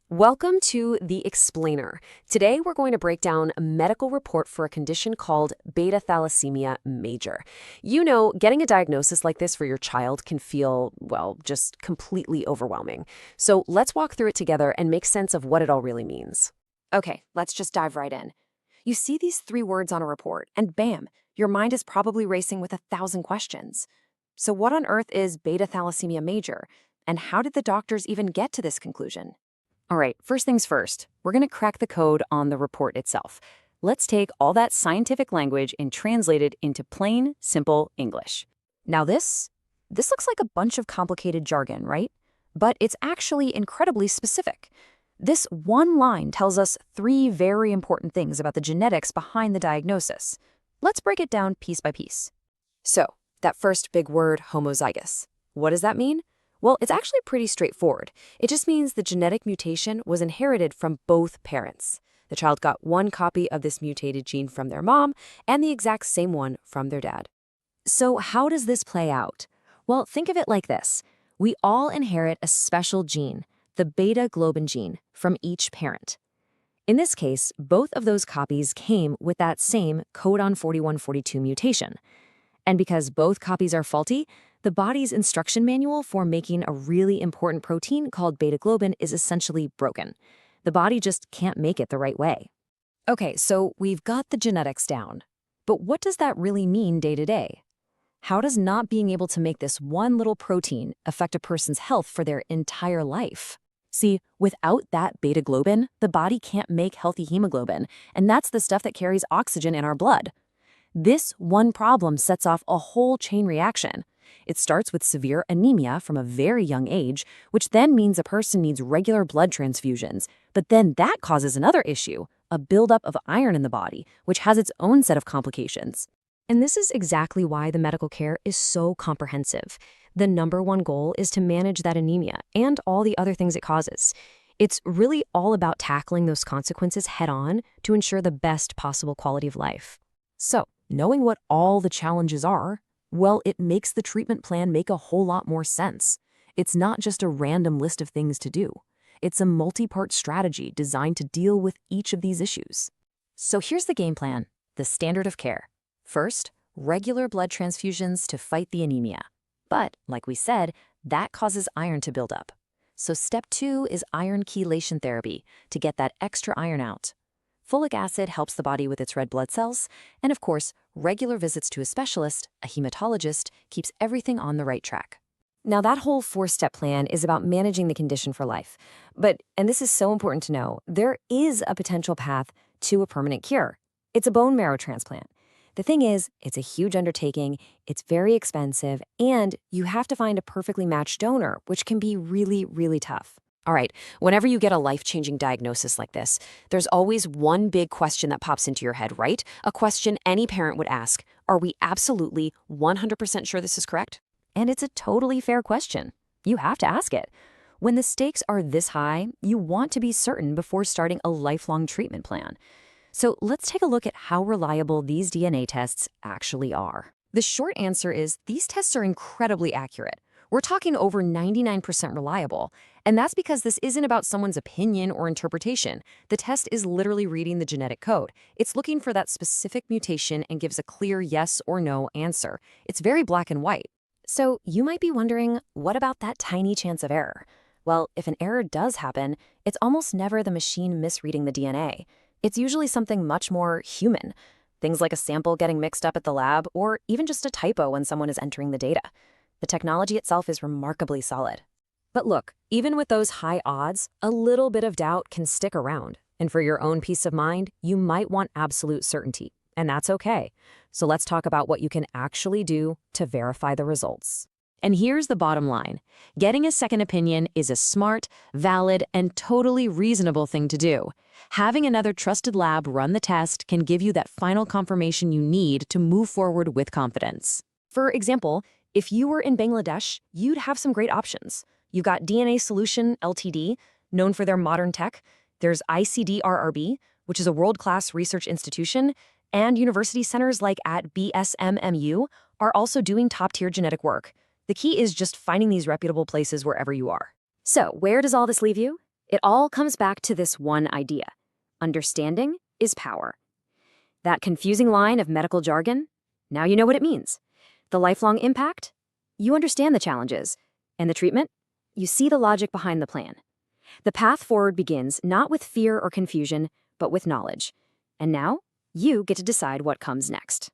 Welcome to The Explainer. Today we're going to break down a medical report for a condition called Beta Thalassemia Major. You know, getting a diagnosis like this for your child can feel, well, just completely overwhelming. So let's walk through it together and make sense of what it all really means. Okay, let's just dive right in. You see these three words on a report, and bam, your mind is probably racing with 1,000 questions. So what on earth is Beta Thalassemia Major? And how did the doctors even get to this conclusion? All right, first things first, we're going to crack the code on the report itself. Let's take all that scientific language and translate it into plain, simple English. Now this looks like a bunch of complicated jargon, right? But it's actually incredibly specific. This one line tells us three very important things about the genetics behind the diagnosis. Let's break it down piece by piece. So, that first big word, homozygous. What does that mean? Well, it's actually pretty straightforward. It just means the genetic mutation was inherited from both parents. The child got one copy of this mutated gene from their mom and the exact same one from their dad. So how does this play out? Well, think of it like this. We all inherit a special gene, the beta globin gene, from each parent. In this case, both of those copies came with that same codon 4142 mutation. And because both copies are faulty, the body's instruction manual for making a really important protein called beta globin is essentially broken. The body just can't make it the right way. Okay, so we've got the genetics down. But what does that really mean day to day? How does not being able to make this one little protein affect a person's health for their entire life? See, without that beta globin, the body can't make healthy hemoglobin, and that's the stuff that carries oxygen in our blood. This one problem sets off a whole chain reaction. It starts with severe anemia from a very young age, which then means a person needs regular blood transfusions. But then that causes another issue, a buildup of iron in the body, which has its own set of complications. And this is exactly why the medical care is so comprehensive. The number one goal is to manage that anemia and all the other things it causes. It's really all about tackling those consequences head on to ensure the best possible quality of life. So, knowing what all the challenges are, well, it makes the treatment plan make a whole lot more sense. It's not just a random list of things to do. It's a multi-part strategy designed to deal with each of these issues. So here's the game plan, the standard of care. First, regular blood transfusions to fight the anemia. But, like we said, that causes iron to build up. So step 2 is iron chelation therapy to get that extra iron out. Folic acid helps the body with its red blood cells, and of course, regular visits to a specialist, a hematologist, keeps everything on the right track. Now that whole 4-step plan is about managing the condition for life. But, and this is so important to know, there is a potential path to a permanent cure. It's a bone marrow transplant. The thing is, it's a huge undertaking, it's very expensive, and you have to find a perfectly matched donor, which can be really, really tough. All right, whenever you get a life-changing diagnosis like this, there's always one big question that pops into your head, right? A question any parent would ask. Are we absolutely 100% sure this is correct? And it's a totally fair question. You have to ask it. When the stakes are this high, you want to be certain before starting a lifelong treatment plan. So let's take a look at how reliable these DNA tests actually are. The short answer is these tests are incredibly accurate. We're talking over 99% reliable, and that's because this isn't about someone's opinion or interpretation. The test is literally reading the genetic code. It's looking for that specific mutation and gives a clear yes or no answer. It's very black and white. So you might be wondering, what about that tiny chance of error? Well, if an error does happen, it's almost never the machine misreading the DNA. It's usually something much more human. Things like a sample getting mixed up at the lab, or even just a typo when someone is entering the data. The technology itself is remarkably solid. But look, even with those high odds, a little bit of doubt can stick around. And for your own peace of mind, you might want absolute certainty. And that's okay. So let's talk about what you can actually do to verify the results. And here's the bottom line. Getting a second opinion is a smart, valid, and totally reasonable thing to do. Having another trusted lab run the test can give you that final confirmation you need to move forward with confidence. For example, if you were in Bangladesh, you'd have some great options. You've got DNA Solution Ltd, known for their modern tech. There's ICDRRB, which is a world-class research institution, and university centers like at BSMMU are also doing top-tier genetic work. The key is just finding these reputable places wherever you are. So, where does all this leave you? It all comes back to this one idea. Understanding is power. That confusing line of medical jargon? Now you know what it means. The lifelong impact? You understand the challenges. And the treatment? You see the logic behind the plan. The path forward begins not with fear or confusion, but with knowledge. And now, you get to decide what comes next.